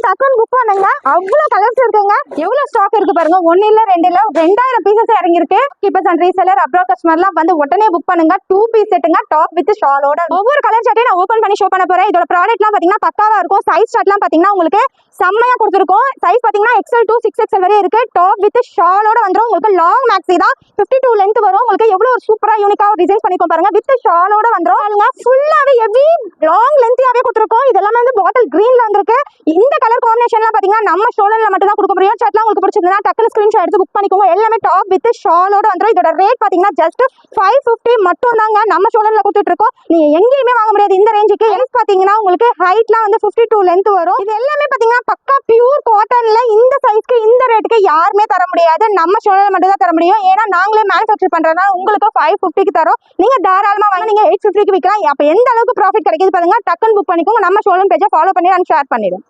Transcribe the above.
டக்குன்னு புக் பண்ணுங்க. அவ்வளவு கலர்ஸ் இருக்குங்க. எவ்வளவு ஸ்டாக் இருக்கு பாருங்க. 1 இல்ல 2 இல்ல 2000 பீசஸ் இறங்கி இருக்கு. கீப்பர்ஸ் அண்ட் ரீசெல்லர் அப்ராட் கஸ்டமர்லாம் வந்து உடனே புக் பண்ணுங்க. 2 பீஸ் செட்டுங்க, டாப் வித் ஷாலோட. ஒவ்வொரு கலர் சார்ட்டையும் நான் ஓபன் பண்ணி ஷோ பண்ண போறேன். இதோட ப்ராடக்ட்லாம் பாத்தீங்கன்னா பக்காவா இருக்கும். சைஸ் சார்ட்லாம் பாத்தீங்கன்னா உங்களுக்கு செம்மையா கொடுத்துருக்கோம். சைஸ் பாத்தீங்கன்னா XL to 6XL வரை இருக்கு. டாப் வித் ஷாலோட வந்துரும். உங்களுக்கு லாங் மேக்ஸி தான் 52 லென்த் வரும். உங்களுக்கு எவ்வளவு ஒரு சூப்பரா யூனிக்கா டிசைன் பண்ணிக்கோ பாருங்க. வித் ஷாலோட வந்துரும். ஃபுல்லாவே ஹெவி லாங் லென்த்தியாவே கொடுத்துருக்கோம். இது எல்லாமே வந்து பாட்டில் கிரீன்ல வந்திருக்கு. இந்த கலர் காம்பினேஷன்லாம் பாத்தீங்கன்னா நம்ம ஷோல்டர்ல மட்டும் தான் கொடுக்க முடியும். சார்ட்லாம் உங்களுக்கு பிடிச்சிருந்தா டக்குனு ஸ்கிரீன்ஷாட் எடுத்து புக் பண்ணிக்கோங்க. எல்லாமே டாப் வித் ஷாலோட வந்துரும். இதோட ரேட் பாத்தீங்கன்னா ஜஸ்ட் 550 மட்டும் தாங்க நம்ம ஷோல்டர்ல கொடுத்துட்டு இருக்கோம். நீங்க எங்கேயுமே வாங்க முடியாது இந்த ரேஞ்சுக்கு. எல்ஸ் பாத்தீங்கன்னா உங்களுக்கு ஹைட்லாம் வந்து 52 லென்த் வரும். இது எல்லாமே பாத்தீங்கன்னா பக்கா பியூர் காட்டன்ல இந்த சைஸ்க்கு இந்த ரேட்டுக்கு யாருமே தர முடியாது. நம்ம ஷோல்டர்ல மட்டும் தான் தர முடியும். ஏன்னா நாங்களே மேனுஃபேக்சர் பண்றதுனால உங்களுக்கு 550க்கு தரோம். நீங்க தாராளமா வாங்க. நீங்க 850க்கு விற்கலாம். அப்ப எந்த அளவுக்கு ப்ராஃபிட் கிடைக்குது பாருங்க. டக்குன்னு புக் பண்ணிக்கோங்க. நம்ம ஷோல்டர் பேஜை ஃபாலோ பண்ணி நான் ஷேர் பண்ணிடுவோம்.